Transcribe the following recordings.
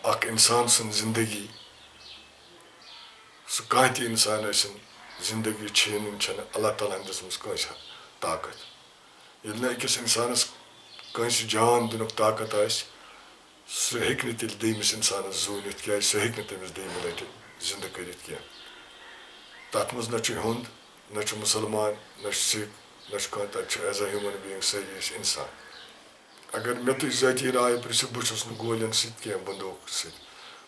اخ انسان سن زندگی سہ کانٛہہ تہِ انسان ٲسِن زندگی چھینٕنۍ چھنہٕ اللہ تعالیٰ ہن دِژمٕژ کٲنٛسہِ طاقت ییٚلہِ نہٕ أکِس اِنسانس کٲنٛسہِ جان دِنُک طاقت آسہِ سُہ ہیٚکہِ نہٕ تیٚلہِ دوٚیمِس اِنسانس زوٗنِتھ کیٛازِ سُہ ہیٚکہِ نہٕ تٔمِس دوٚیمہِ لٹہِ زِندٕ کٔرِتھ کینٛہہ تتھ منٛز نہ چھُ ہیوٚنٛد نہ چھُ مُسلمان نہ چھُ سِکھ نہ چھُ کانٛہہ تتہِ چھُ ایز اے ہیوٗمن بیٖنگ سٲری ٲسۍ اِنسان اگر مےٚ تُہۍ ذٲتی راے پرٛژھِو بہٕ چھُس نہٕ گولٮ۪ن سۭتۍ کینٛہہ بندوٗق سۭتۍ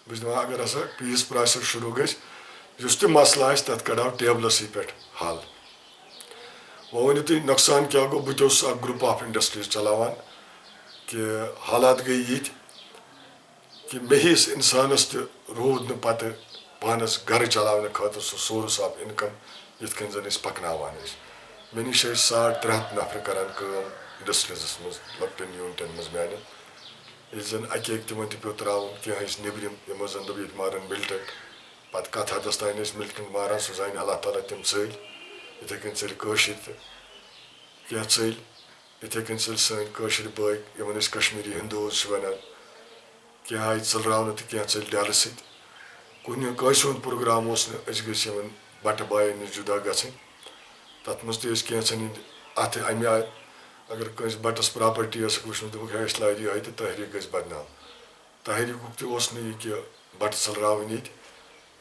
بہٕ چھُس دپان اگر ہسا پیٖس پرٛاسٮ۪س شروٗع گژھِ یُس تہِ مسلہٕ آسہِ تتھ کڑہو ٹیبلسٕے پٮ۪ٹھ حل وۄنۍ ؤنِو تُہۍ نۄقصان کیٛاہ گوٚو بہٕ تہِ اوسُس اکھ گرُپ آف انڈسٹریٖز چلاوان کہِ حالات گٔے یِتھۍ کہِ مےٚ ہِوِس اِنسانس تہِ روٗد نہٕ پتہٕ پانس گرٕ چلاونہٕ خٲطرٕ سُہ سورس آف اِنکم یِتھ کٔنۍ زن أسۍ پکناوان ٲسۍ مےٚ نِش ٲسۍ 300 نفر کران کٲم انڈسٹریٖزس منٛز لۄکٹٮ۪ن یوٗنٹن منٛز میانٮ۪ن ییٚلہِ زن اکہِ اکہِ تِمن تہِ پیوٚو ترٛاوُن کینٛہہ ٲسۍ نیٚبرِم یِمو زن دوٚپ ییٚتہِ مارن مِلٹنٹ پتہٕ کتھ حدس تانۍ ٲسۍ مِلٹنٹ ماران سُہ زانہِ اللہ تعالیٰ تِم ژٔلۍ یِتھے کٔنۍ ژٔلۍ کٲشِرۍ تہِ کینٛہہ ژٔلۍ یِتھے کٔنۍ ژٔلۍ سٲنۍ کٲشِرۍ بٲے یِمن أسۍ کشمیٖری ہندوٗز چھِ ونان کینٛہہ آیہِ ژٔلراونہٕ تہٕ کینٛہہ ژٔلۍ ڈلہٕ سۭتۍ کٲنٛسہِ ہُنٛد پروگرام اوس نہٕ أسۍ گٔژھۍ یِمن بٹہٕ بایَن نِش جُدا گژھٕنۍ تتھ منٛز تہِ ٲسۍ کینٛژن ہٕنٛدۍ اتھٕ امہِ آیہِ اگر کٲنٛسہِ بٹس پراپرٹی ٲسٕکھ وٕچھمٕژ دوٚپُکھ ہے اَسہِ لاگہِ یِہوے تہٕ تحریٖک گژھِ بدنام تحریٖکُک تہِ اوس نہٕ یہِ کہِ بٹہٕ ژٔلراوٕنۍ ییٚتہِ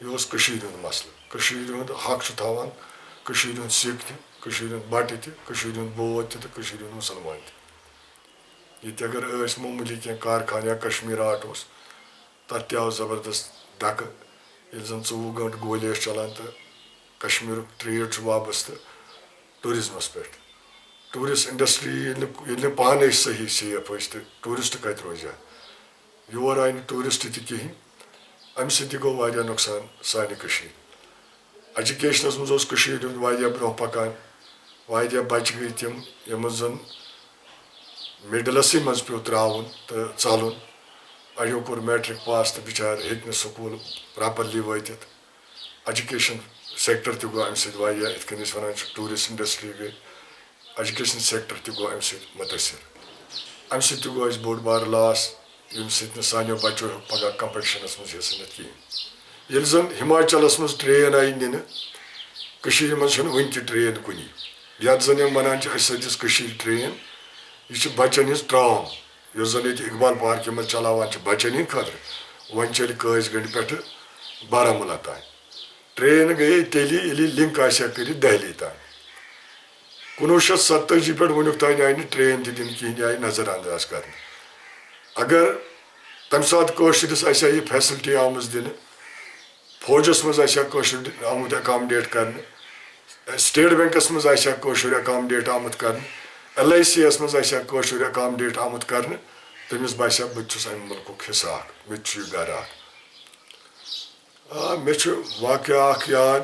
یہِ اوس کٔشیٖرِ ہُنٛد مسلہٕ کٔشیٖرِ ہُنٛد حق چھُ تھاوان کٔشیٖرِ ہُنٛد سِکھ تہِ کٔشیٖرِ ہُنٛد بٹہٕ تہِ کٔشیٖرِ ہُنٛد بوڈ تہِ تہٕ کٔشیٖرِ ہُنٛد مُسلمان تہِ ییٚتہِ اگر ٲسۍ معموٗلی کینٛہہ کارخان یا کشمیٖر آرٹ اوس تتھ تہِ آو زبردست ڈکہٕ ییٚلہِ زن 24 گٲنٛٹہٕ گولہِ ٲسۍ چلان تہٕ کشمیٖرُک ٹرٛیڈ چھُ وابستہٕ ٹوٗرِزمس پٮ۪ٹھ ٹوٗرِسٹ انڈسٹری ییٚلہِ نہٕ پانے صحیح سیف ٲسۍ تہٕ ٹوٗرِسٹ کتہِ روزِ ہا یور آیہِ نہٕ ٹوٗرِسٹ تہِ کِہیٖنۍ امہِ سۭتۍ تہِ گوٚو واریاہ نۄقصان سانہِ کٔشیٖرِ ایجوکیشنس منٛز اوس کٔشیٖرِ ہُنٛد واریاہ برونٛہہ پکان واریاہ بچہِ گٔے تِم یِمن زن مڈلسٕے منٛز پیوٚو ترٛاوُن تہٕ ژلُن اڑیو کوٚر میٹرک پاس تہٕ بِچار ہیٚکۍ نہٕ سکوٗل پراپرلی وٲتِتھ ایجوکیشن سیکٹر تہِ گوٚو امہِ سۭتۍ واریاہ یِتھ کٔنۍ أسۍ ونان چھِ ٹوٗرِسٹ انڈسٹری گٔے ایجوکیشن سیکٹر تہِ گوٚو امہِ سۭتۍ مُتٲثر امہِ سۭتۍ تہِ گوٚو اسہِ بوٚڑ بارٕ لاس ییٚمہِ سۭتۍ نہٕ سانیو بچو ہیوٚک پگاہ کمپٹشنس منٛز حِصہٕ نِتھ کِہیٖنۍ ییٚلہِ زن ہِماچلس منٛز ٹرین آیہِ نِنہٕ کٔشیٖرِ منٛز چھنہٕ وُنہِ تہِ ٹرین کُنی یتھ زن یِم ونان چھِ اسہِ دِژ کٔشیٖرِ ٹرین یہِ چھِ بچن ہٕنٛز ٹرام یۄس زن ییٚتہِ اقبال پارکہِ منٛز چلاوان چھِ بچن ہٕنٛدِ خٲطرٕ وۄنۍ چلہِ قٲضۍ گنٛڈِ پٮ۪ٹھٕ بارہمولہ تانۍ ٹرین گٔیے تیٚلہِ ییٚلہِ یہِ لِنک آسہِ ہا کٔرِتھ دہلی تانۍ 1987 پٮ۪ٹھ وُنیُک تانۍ آیہِ نہٕ ٹرین تہِ دِنہٕ کِہیٖنۍ یہِ آیہِ نظر انداز کرنہٕ اگر تمہِ ساتہٕ کٲشرِس آسہِ ہا یہِ فیسلٹی آمٕژ دِنہٕ فوجس منٛز آسہِ ہا کٲشُر آمُت ایکامڈیٹ کرنہٕ سٹیٹ بینکس منٛز آسہِ ہا کٲشُر ایکامڈیٹ آمُت کرنہٕ LIC یس منٛز آسہِ ہا کٲشُر ایکامڈیٹ آمُت کرنہٕ تٔمِس باسہِ ہا بہٕ تہِ چھُس امہِ مُلکُک حِصہٕ اکھ مےٚ تہِ چھُ یہِ گرٕ اکھ مےٚ چھُ واقعہ اکھ یاد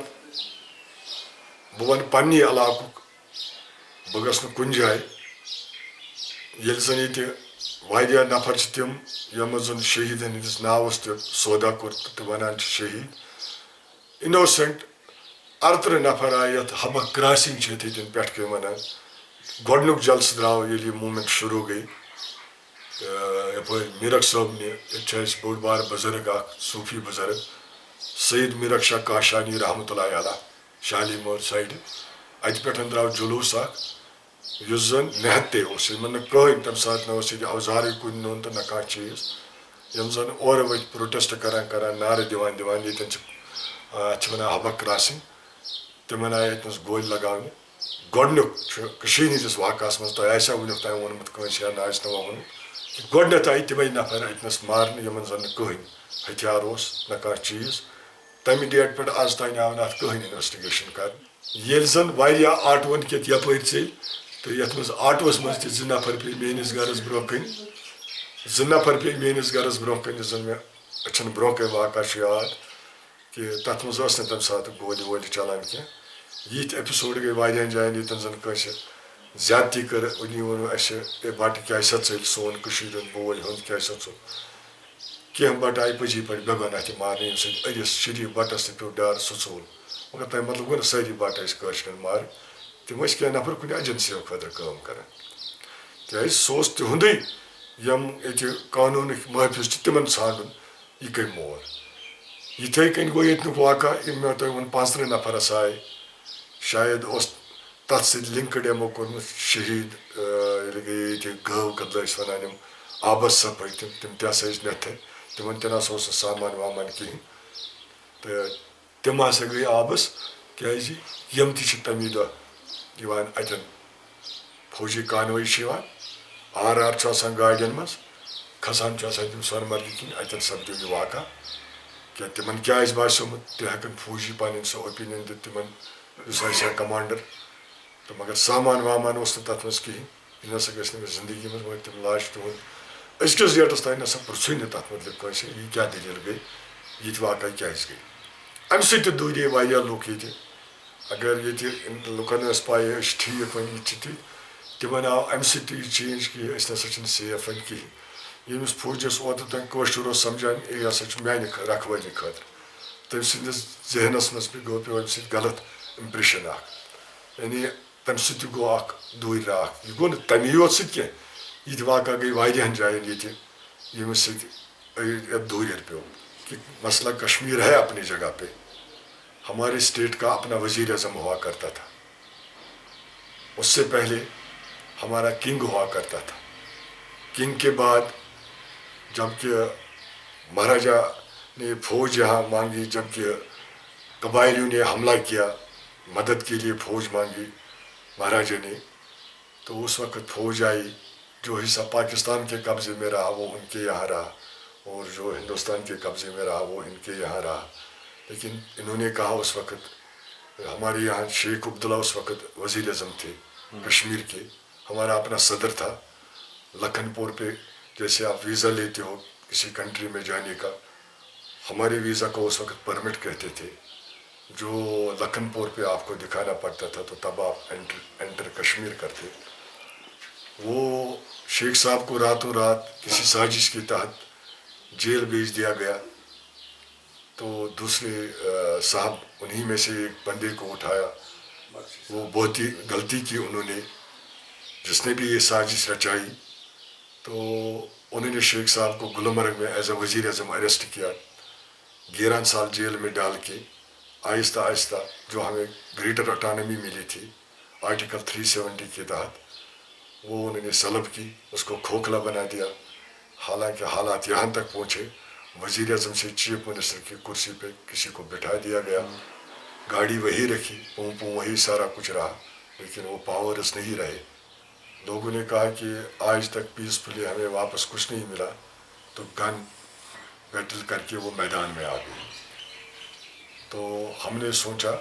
بہٕ ونہٕ پننہِ علاقُک بہٕ گژھٕ نہٕ کُنہِ جایہِ ییٚلہِ زن ییٚتہِ واریاہ نفر چھِ تِم یِمو زن شہیٖدن ہٕنٛدِس ناوس تہِ سودا کوٚر تہٕ ونان چھِ شہیٖد اِنوسنٹ 38 نفر آیہِ یتھ حبق کراسنگ چھِ ییٚتٮ۪ن پٮ۪ٹھٕ کٔنۍ ونان گۄڈنیُک جلسہٕ درٛاو ییٚلہِ یہِ موٗمینٹ شروٗع گٔے یپٲرۍ میٖرک صٲبنہِ ییٚتہِ چھُ اسہِ بوٚڑ بارٕ بُزرگ اکھ صوٗفی بُزرگ سعید میٖرک شاہ کاشانی رحمتہ اللہ علیہ شالیمور سایڈٕ اتہِ پٮ۪ٹھ درٛاو جلوٗس اکھ یُس زن نہتے اوس یِمن نہٕ کٕہٕنۍ تمہِ ساتہٕ نہ اوس ییٚتہِ اوزارٕے کُنہِ نوٚن تہٕ نہ کانٛہہ چیٖز یِم زن اورٕ ؤتھۍ پروٹیسٹ کران نعرٕ دِوان ییٚتٮ۪ن چھِ اتھ چھِ ونان حبق کراسنگ تِمن آیہِ اتنس گولہِ لگاونہٕ گۄڈنیُک چھُ کٔشیٖرِ ہٕنٛدِس واقعس منٛز تۄہہِ آسیو وُنیُک تانۍ ووٚنمُت کٲنٛسہِ یا نہ آسہِ نہٕ ووٚنمُت کہِ گۄڈنیتھ آیہِ تِمے نفر اتنس مارنہٕ یِمن زن نہٕ کٕہٕنۍ ہتھیار اوس نہ کانٛہہ چیٖز تمہِ ڈیٹ پٮ۪ٹھ آز تانۍ آو نہٕ اتھ کٕہٕنۍ انویسٹِگیشن کرنہٕ ییٚلہِ زن واریاہ آٹوٗون کِتھ یپٲرۍ ژٔلۍ تہٕ یتھ منٛز آٹوٗوس منٛز تہِ 2 نفر پیٚیہِ میٲنِس گرس برونٛہہ کَنۍ 2 نفر پیٚیہِ میٲنِس گرس برونٛہہ کَنۍ یُس زن مےٚ أچھن برونٛہہ کَنۍ واقعہ چھُ یاد کہِ تتھ منٛز ٲس نہٕ تمہِ ساتہٕ گولہِ وولہِ چلان کینٛہہ یِتھۍ ایپِسوڈ گٔے واریاہن جاین ییٚتٮ۪ن زن کٲنٛسہِ زیادتی کٔر وُنی ووٚنوٕ اسہِ ہے بٹہٕ کیٛازِ سا ژٔلۍ سون کٔشیٖرِ ہُنٛد بوے ہُنٛد کیٛازِ سا ژوٚل کینٛہہ بٹہٕ آیہِ پٔزی پٲٹھۍ بے گۄناہ تہِ مارنہٕ ییٚمہِ سۭتۍ أڑِس شریٖف بٹس تہِ پیوٚو ڈر سُہ ژوٚل مگر تَمہِ مطلب گوٚو نہٕ سٲری بٹہٕ ٲسۍ کٲشرٮ۪ن مارٕنۍ تِم ٲسۍ کینٛہہ نفر کُنہِ ایجنسیو خٲطرٕ کٲم کران کیٛازِ سُہ اوس تِہُنٛدُے یِم ییٚتہِ قانوٗنٕکۍ محٲفِظ چھِ تِمن ژھانڈُن یہ گئی مور یتھے کن گو یتنک واقع میں تہ ون 15 نفرس آئے شاید اس تر سی لنکڈ یمو کورمت شہید گئی یہ گو کدل ونان آبس سپر تم تہ ہسا نتھے تمن تہ نسا اوس سامان وامان کہین تو تم ہسا گئی آبس کیازِ یم تہ تمی دہ یوان اتن فوجی کانوٲیی آر آر گاڑین مز کھسان تم سۄنہٕ مرگہِ کِنۍ اتن سپدیو یہ واقعہ کیا تمن کیا باسیومت تہ ہیکن فوجی پن سہ اوپینین دِتھ تمن اس کمانڈر تو مگر سامان وامان اس تر مز کہین یہ نسا گھس نہٕ زندگی مز وٲتۍ تم لاش تہنٛد أزکِس ڈیٹس تانۍ نسا پرژھُے نہٕ تتھ متعلق کٲنٛسہِ یہ کیا دلیل گئی یہ واقعہ کیازِ گئی امہ سۭتۍ تہِ دوٗرے واریاہ لُکھ ییٚتہِ اگر ییٚتہِ لُکن ٲس پاے أسۍ چھِ ٹھیٖک وۄنۍ یہِ چھِ تہِ تمن آو امہ سۭتۍ تہِ یہِ چینج کہ أسۍ نسا چھِنہٕ سیف وۄنۍ کہیٖنۍ ییٚمِس فوجس اوترٕ تام کٲشُر اوس سمجھان یہِ ہسا چھُ میانہِ رکھوٲلی خٲطرٕ تٔمۍ سٕنٛدِس ذہنس منٛز گوٚو پیٚو امہِ سۭتۍ غلط اِمپریشن اکھ یعنی تمہِ سۭتۍ تہِ گوٚو اکھ دوٗرِ اکھ یہِ گوٚو نہٕ تمی یوت سۭتۍ کینٛہہ یہ واقعہ گئی واریاہن جاین ییٚتہِ ییٚمہِ سۭتۍ دوٗریر پیٚو کہ مسئلہ کشمیر ہے اپنی جگہ پہ ہمارے اسٹیٹ کا اپنا وزیر اعظم ہوا کرتا تھا اس سے پہلے ہمارا کنگ ہوا کرتا تھا کنگ کے بعد جب کہ مہاراجا نے فوج یہاں مانگی جب کہ قبائلیوں نے حملہ کیا مدد کے لیے فوج مانگی مہاراجا نے تو اس وقت فوج آئی جو حصہ پاکستان کے قبضے میں رہا وہ ان کے یہاں رہا اور جو ہندوستان کے قبضے میں رہا وہ ان کے یہاں رہا لیکن انہوں نے کہا اس وقت ہمارے یہاں شیخ عبداللہ اس وقت وزیر اعظم تھے کشمیر کے ہمارا اپنا صدر تھا لکھن پور پہ جیسے آپ ویزا لیتے ہو کسی کنٹری میں جانے کا ہمارے ویزا کو اس وقت پرمٹ کہتے تھے جو لکھن پور پہ آپ کو دکھانا پڑتا تھا تو تب آپ انٹر کشمیر کرتے وہ شیخ صاحب کو راتوں رات کسی سازش کے تحت جیل بھیج دیا گیا تو دوسرے صاحب انہی میں سے ایک بندے کو اٹھایا وہ بہت ہی غلطی کی انہوں نے جس نے بھی یہ سازش رچائی تو انہوں نے شیخ صاحب کو گلمرگ میں ایز اے وزیر اعظم اریسٹ کیا 11 سال جیل میں ڈال کے آہستہ آہستہ جو ہمیں گریٹر اٹانمی ملی تھی آرٹیکل 370 کے تحت وہ انہوں نے سلب کی اس کو کھوکھلا بنا دیا حالانکہ حالات یہاں تک پہنچے وزیر اعظم سے چیف منسٹر کی کرسی پہ کسی کو بٹھا دیا گیا گاڑی وہی رکھی پوں وہی سارا کچھ رہا لیکن وہ پاورز نہیں رہے لوگوں نے کہا کہ آج تک پیسفلی ہمیں واپس کچھ نہیں ملا تو گن بیٹل کر کے وہ میدان میں آ گئی تو ہم نے سوچا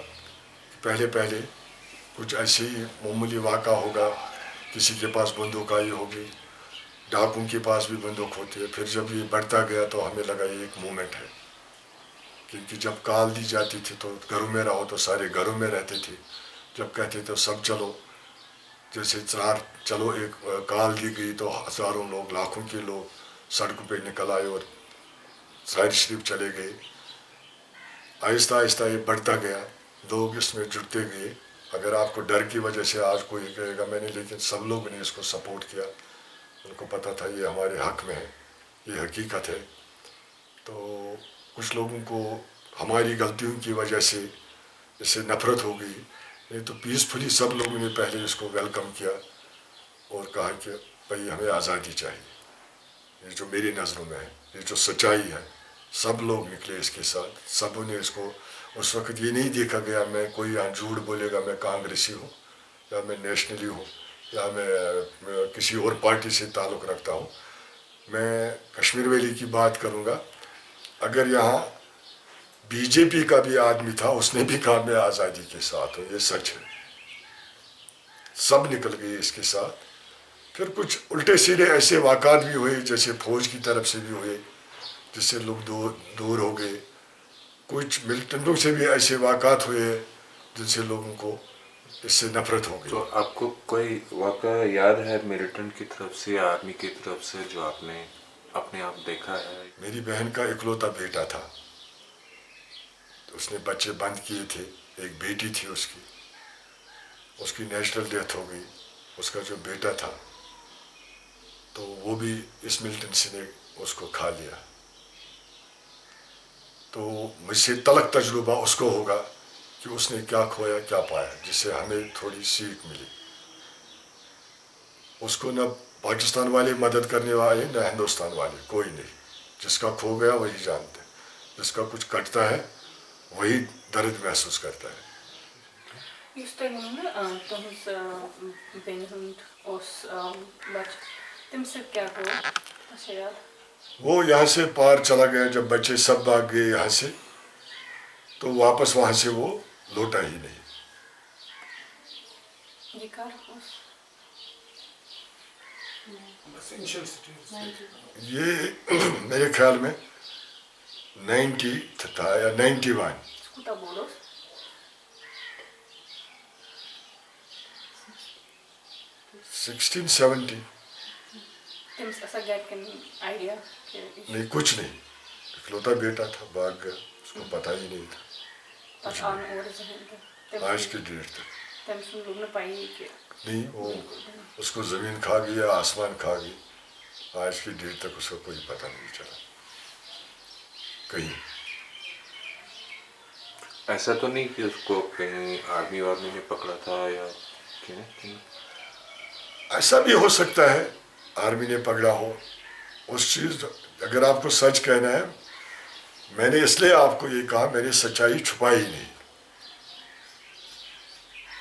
کہ پہلے کچھ ایسے ہی معمولی واقعہ ہوگا کسی کے پاس بندوق آئی ہوگی ڈاکوں کے پاس بھی بندوق ہوتی ہے پھر جب یہ بڑھتا گیا تو ہمیں لگا یہ ایک موومنٹ ہے کیونکہ جب کال دی جاتی تھی تو گھروں میں رہو تو سارے گھروں میں رہتے تھے جب کہتے تھے سب چلو جیسے چلو ایک کال دی گئی تو ہزاروں لوگ لاکھوں کے لوگ سڑکوں پہ نکل آئے اور ظاہر شریف چلے گئے آہستہ آہستہ یہ بڑھتا گیا لوگ اس میں جڑتے گئے اگر آپ کو ڈر کی وجہ سے آج کوئی کہے گا میں نے لیکن سب لوگ نے اس کو سپورٹ کیا ان کو پتہ تھا یہ ہمارے حق میں ہے یہ حقیقت ہے تو کچھ لوگوں کو ہماری غلطیوں کی وجہ سے اس سے نفرت ہو گئی نہیں تو پیسفلی سب لوگوں نے پہلے اس کو ویلکم کیا اور کہا کہ بھائی ہمیں آزادی چاہیے یہ جو میری نظروں میں ہے یہ جو سچائی ہے سب لوگ نکلے اس کے ساتھ سبوں نے اس کو اس وقت یہ نہیں دیکھا گیا میں کوئی یہاں جھوٹ بولے گا میں کانگریسی ہوں یا میں نیشنلی ہوں یا میں کسی اور پارٹی سے تعلق رکھتا ہوں میں کشمیر ویلی کی بات کروں گا اگر یہاں بی جے پی کا بھی آدمی تھا اس نے بھی کہا میں آزادی کے ساتھ ہوں یہ سچ ہے سب نکل گئے اس کے ساتھ پھر کچھ الٹے سیدھے ایسے واقعات بھی ہوئے جیسے فوج کی طرف سے بھی ہوئے جس سے لوگ دور ہو گئے کچھ ملٹنٹوں سے بھی ایسے واقعات ہوئے جن سے لوگوں کو اس سے نفرت ہو گئی تو آپ کو کوئی واقعہ یاد ہے ملٹنٹ کی طرف سے یا آرمی کی طرف سے جو آپ نے اپنے آپ دیکھا ہے میری بہن کا اکلوتا بیٹا تھا اس نے بچے بند کیے تھے ایک بیٹی تھی اس کی نیچرل ڈیتھ ہو گئی اس کا جو بیٹا تھا تو وہ بھی اس ملٹنسی نے اس کو کھا لیا تو مجھ سے تلخ تجربہ اس کو ہوگا کہ اس نے کیا کھویا کیا پایا، جس سے ہمیں تھوڑی سیکھ ملی. اس کو نہ پاکستان والے مدد کرنے والے نہ ہندوستان والے، کوئی نہیں. جس کا کھو گیا وہی جانتے ہیں، جس کا کچھ کٹتا ہے وہی درد محسوس کرتا ہے. یُس تۄہہِ ووٚنوٕ نا تُہٕنٛز بیٚنہِ ہُنٛد اوس بَچہٕ، تَمہِ سۭتۍ کیٛاہ گوٚو؟ تۄہہِ چھا یاد؟ وہ یہاں سے پار چلا گیا. جب بچے سب بھاگ گئے یہاں سے تو واپس وہاں سے وہ لوٹا ہی نہیں. یہ کر اوس؟ یہ میرے خیال میں 90 تھا یا 91. سُہ کوٗتاہ بوٚڑ اوس؟ 16 17. تٔمِس ٲسا گرِکٮ۪ن آیڈیا کہِ یہِ چھُ نہیں کچھ نہیں، اکلوتا بیٹا تھا، بھاگ گیا، اس کو پتہ ہی نہیں تھا پَتہٕ آو نہٕ اورٕ زٕہٕنۍ تہِ آج کی ڈیٹ تک. تٔمۍ سُنٛد لوٚگ نہٕ پَیی کہِ نہیں، وہ اس کو زمین کھا گیا، آسمان کھا گئی. آج کی ڈیٹ تک اس کو کوئی پتہ نہیں چلا کہیں. ایسا تو نہیں کہ اس کو کہیں آرمی وارمی نے پکڑا تھا یا ایسا بھی ہو سکتا ہے آرمی نے پکڑا ہو. اس چیز اگر آپ کو سچ کہنا ہے، میں نے اس لیے آپ کو یہ کہا، میں نے سچائی چھپائی نہیں.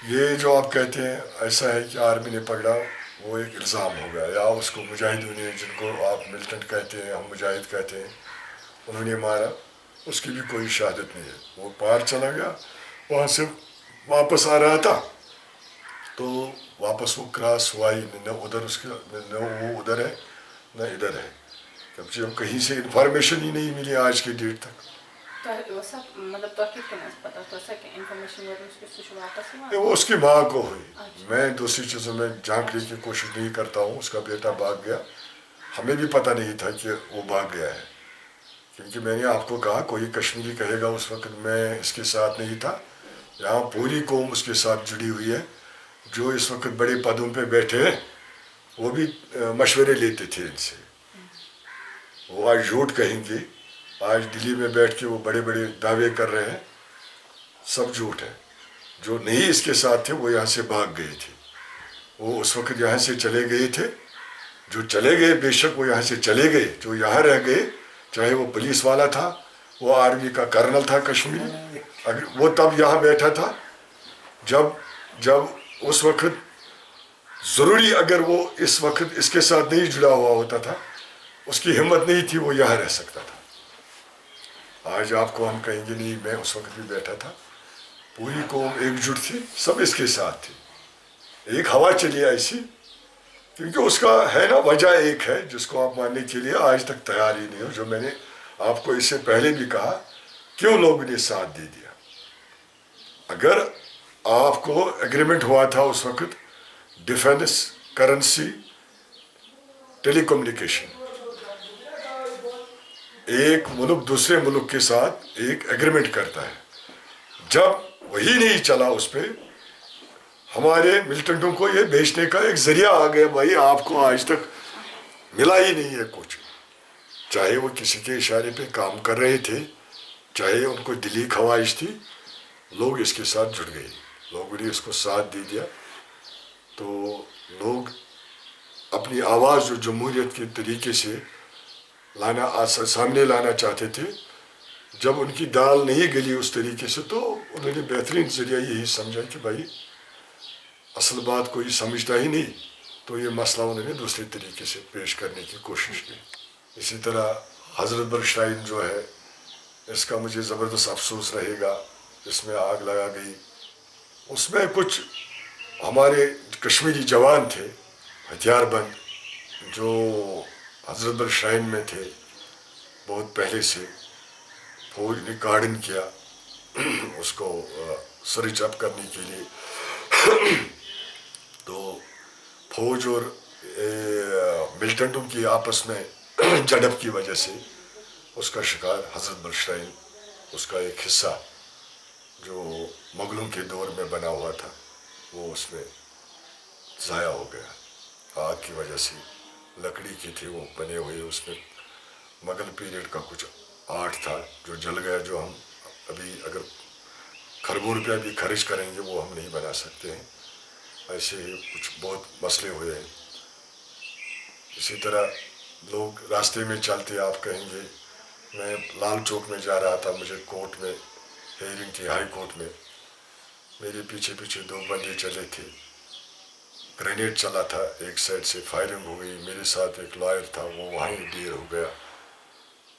یہ جو آپ کہتے ہیں ایسا ہے کہ آرمی نے پکڑا، وہ ایک الزام ہو گیا. یا اس کو مجاہدوں نے، جن کو آپ ملٹنٹ کہتے ہیں، ہم مجاہد کہتے ہیں، انہوں نے مارا، اس کی بھی کوئی شہادت نہیں ہے. وہ پار چلا گیا، وہاں سے واپس آ رہا تھا تو واپس وہ کراس ہوا ہی نہیں. نہ ادھر اس کا، نہ وہ ادھر ہے نہ ادھر ہے. جب کہیں سے انفارمیشن ہی نہیں ملی آج کی ڈیٹ تک. تۄہہِ اوسا مطلب تۄہہِ کِتھ کٔنۍ ٲس پَتہ؟ تۄہہِ ٲسا کینٛہہ اِنفارمیشن وٲژمٕژ کہِ سُہ چھُ واپس یِوان؟ وہ اس کی ماں کو ہوئی. میں دوسری چیزوں میں جھانکنے کی کوشش نہیں کرتا ہوں. اس کا بیٹا بھاگ گیا، ہمیں بھی پتہ نہیں تھا کہ وہ بھاگ گیا ہے، کیونکہ میں نے آپ کو کہا کوئی کشمیری کہے گا اس وقت میں اس کے ساتھ نہیں تھا. یہاں پوری قوم اس کے ساتھ جڑی ہوئی ہے. جو اس وقت بڑے پدوں پہ بیٹھے ہیں وہ بھی مشورے لیتے تھے ان سے. وہ آج جھوٹ کہیں گے، آج دلی میں بیٹھ کے وہ بڑے بڑے دعوے کر رہے ہیں، سب جھوٹ ہے. جو نہیں اس کے ساتھ تھے وہ یہاں سے بھاگ گئے تھے. وہ اس وقت یہاں سے چلے گئے تھے. جو چلے گئے بے شک وہ یہاں سے چلے گئے. جو یہاں رہ گئے، چاہے وہ پولیس والا تھا، وہ آرمی کا کرنل تھا کشمیری، اگر وہ تب یہاں بیٹھا تھا جب اس وقت ضروری، اگر وہ اس وقت اس کے ساتھ نہیں جڑا ہوا ہوتا تھا، اس کی ہمت نہیں تھی وہ یہاں رہ سکتا تھا. آج آپ کو ہم کہیں گے نہیں، میں اس وقت بھی بیٹھا تھا. پوری قوم ایک جٹ تھی، سب اس کے ساتھ تھی. ایک ہوا چلی ایسی، کیونکہ اس کا ہے نا وجہ ایک ہے جس کو آپ ماننے کے لیے آج تک تیار ہی نہیں ہو. جو میں نے آپ کو اس سے پہلے بھی کہا، کیوں لوگوں نے ساتھ دے دیا. اگر آپ کو ایگریمنٹ ہوا تھا اس وقت ڈیفینس، کرنسی، ٹیلی کمیونیکیشن، ایک ملک دوسرے ملک کے ساتھ ایک ایگریمنٹ کرتا ہے. جب وہی نہیں چلا اس پہ، ہمارے ملٹنٹوں کو یہ بیچنے کا ایک ذریعہ آ گیا. بھائی آپ کو آج تک ملا ہی نہیں ہے کچھ. چاہے وہ کسی کے اشارے پہ کام کر رہے تھے، چاہے ان کو دلی خواہش تھی، لوگ اس کے ساتھ جڑ گئے، لوگوں نے اس کو ساتھ دے دیا. تو لوگ اپنی آواز جو جمہوریت کے طریقے سے سامنے لانا چاہتے تھے، جب ان کی دال نہیں گلی اس طریقے سے، تو انہوں نے بہترین ذریعہ یہی سمجھا کہ بھائی اصل بات کوئی سمجھتا ہی نہیں، تو یہ مسئلہ انہوں نے دوسرے طریقے سے پیش کرنے کی کوشش کی. اسی طرح حضرت برشٹائن جو ہے، اس کا مجھے زبردست افسوس رہے گا. اس میں آگ لگا گئی. اس میں کچھ ہمارے کشمیری جوان تھے، ہتھیار بند، جو حضرت برشٹائن میں تھے بہت پہلے سے. فوج نے کارڈن کیا اس کو سرچ اپ کرنے کے لیے. تو فوج اور ملٹنٹوں کی آپس میں جھڑپ کی وجہ سے اس کا شکار حضرت برشٹائن، اس کا ایک حصہ جو مغلوں کے دور میں بنا ہوا تھا، وہ اس میں ضائع ہو گیا. آگ کی وجہ سے، لکڑی کے تھے وہ بنے ہوئے، اس میں مغل پیریڈ کا کچھ آرٹ تھا. جو جل گیا، جو ہم ابھی اگر کھربوں روپیہ بھی خرچ کریں گے وہ ہم نہیں بنا سکتے ہیں. ایسے ہی کچھ بہت مسئلے ہوئے ہیں. اسی طرح لوگ راستے میں چلتے آپ کہیں گے، میں لال چوک میں جا رہا تھا، مجھے کورٹ میں ہیئرنگ تھی، ہائی کورٹ میں. میرے پیچھے پیچھے 2 بندے چلے تھے، گرینیڈ چلا تھا، ایک سائڈ سے فائرنگ ہو گئی. میرے ساتھ ایک لائر تھا، وہ وہیں ڈیر ہو گیا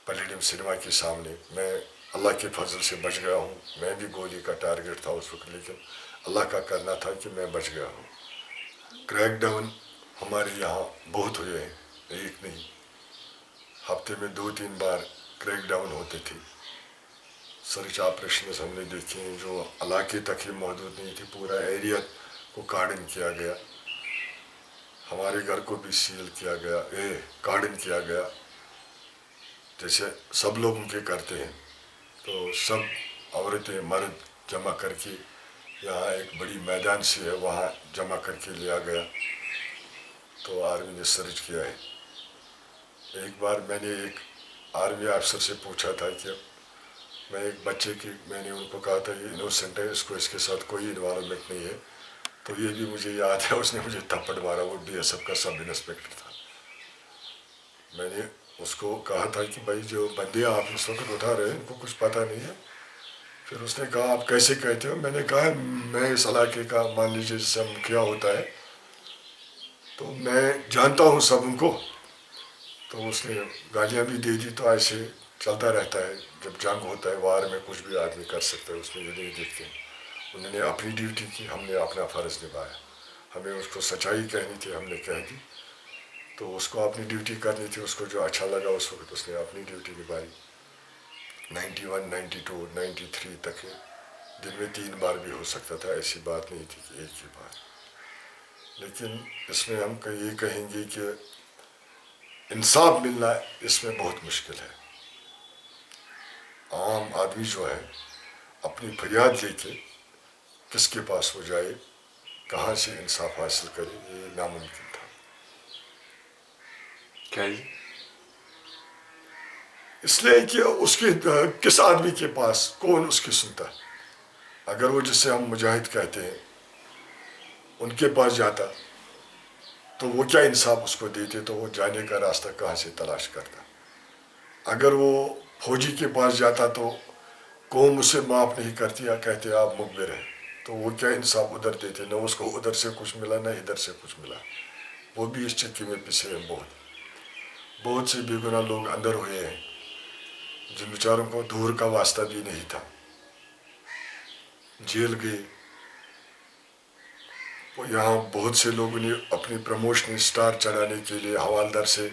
پلیڈیم سنیما کے سامنے. میں اللہ کے فضل سے بچ گیا ہوں. میں بھی گولی کا ٹارگیٹ تھا اس وقت، لیکن اللہ کا کرنا تھا کہ میں بچ گیا ہوں. کریک ڈاؤن ہمارے یہاں بہت ہوئے ہیں، ایک نہیں، ہفتے میں 2-3 بار کریک ڈاؤن ہوتے تھے. سرچ آپریشنز ہم نے دیکھے ہیں جو علاقے تک ہی محدود نہیں تھی، پورا ایریا کو کارڈن کیا گیا. ہمارے گھر کو بھی سیل کیا گیا، کارڈن کیا گیا، جیسے سب لوگ ان کے کرتے ہیں. تو سب عورتیں مرد جمع کر کے یہاں ایک بڑی میدان سی ہے، وہاں جمع کر کے لیا گیا. تو آرمی نے سرچ کیا ہے. ایک بار میں نے ایک آرمی افسر سے پوچھا تھا کہ میں ایک بچے کی، میں نے ان کو کہا تھا یہ انوسنٹ ہے، اس کے ساتھ کوئی انوالومنٹ نہیں ہے. تو یہ بھی مجھے یاد ہے، اس نے مجھے تھپڑ مارا. وہ BSF کا سب انسپیکٹر تھا. میں نے اس کو کہا تھا کہ بھائی جو بندے آپ اس وقت اٹھا رہے ہیں ان کو کچھ پتہ نہیں ہے. پھر اس نے کہا آپ کیسے کہتے ہو؟ میں نے کہا میں اس علاقے کا مان لیجیے جس سے مکھیا ہوتا ہے تو میں جانتا ہوں سب ان کو. تو اس نے گالیاں بھی دے دی. تو ایسے چلتا رہتا ہے، جب جنگ ہوتا ہے وار میں کچھ بھی آدمی کر سکتا ہے، اس میں یہ نہیں دیکھتے. انہوں نے اپنی ڈیوٹی کی، ہم نے اپنا فرض نبھایا. ہمیں اس کو سچائی کہنی تھی، ہم نے کہہ دی. تو اس کو اپنی ڈیوٹی کرنی تھی، اس کو جو اچھا لگا اس وقت اس نے اپنی ڈیوٹی نبھائی. 91, 92, 93 تک دن میں 3 بار بھی ہو سکتا تھا، ایسی بات نہیں تھی کہ ایک ہی بار. لیکن اس میں ہم یہ کہیں گے کہ انصاف ملنا اس میں بہت مشکل ہے. عام آدمی جو ہے اپنی فریاد لے کے کس کے پاس وہ جائے، کہاں سے انصاف حاصل کرے، یہ ناممکن تھا. کیا جی؟ اس لیے کہ اس کے کس آدمی کے پاس کون اس کی سنتا. اگر وہ جسے ہم مجاہد کہتے ہیں ان کے پاس جاتا تو وہ کیا انصاف اس کو دیتے، تو وہ جانے کا راستہ کہاں سے تلاش کرتا. اگر وہ فوجی کے پاس جاتا تو قوم اسے معاف نہیں کرتی یا کہتے آپ مخبر ہیں، تو وہ کیا انصاف ادھر دیتے. نہ اس کو ادھر سے کچھ ملا نہ ادھر سے کچھ ملا. وہ بھی اس چکے میں پسے ہیں. بہت سے بے گناہ لوگ اندر ہوئے ہیں جن بیچاروں کو دور کا واسطہ بھی نہیں تھا، جیل گئے. یہاں بہت سے لوگوں نے اپنی پروموشن سٹار چڑھانے کے لیے، حوالدار سے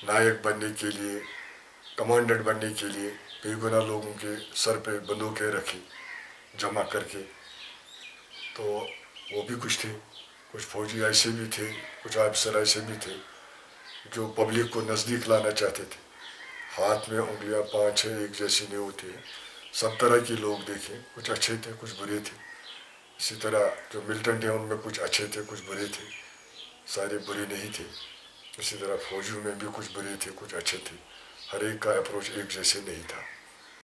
نائک بننے کے لیے، کمانڈنٹ بننے کے لیے بے گناہ لوگوں کے سر پہ بندوقیں رکھی جمع کر کے. تو وہ بھی کچھ تھے، کچھ فوجی ایسے بھی تھے، کچھ آفیسر ایسے بھی تھے جو پبلک کو نزدیک لانا چاہتے تھے. ہاتھ میں انگلیاں 5-6 ایک جیسی نہیں ہوتی ہیں. سب طرح کے لوگ دیکھیں، کچھ اچھے تھے کچھ برے تھے. اسی طرح جو ملٹنٹ ہیں ان میں کچھ اچھے تھے کچھ برے تھے، سارے برے نہیں تھے. اسی طرح فوجیوں میں بھی کچھ برے تھے کچھ اچھے تھے. ہر ایک کا اپروچ ایک جیسے نہیں تھا.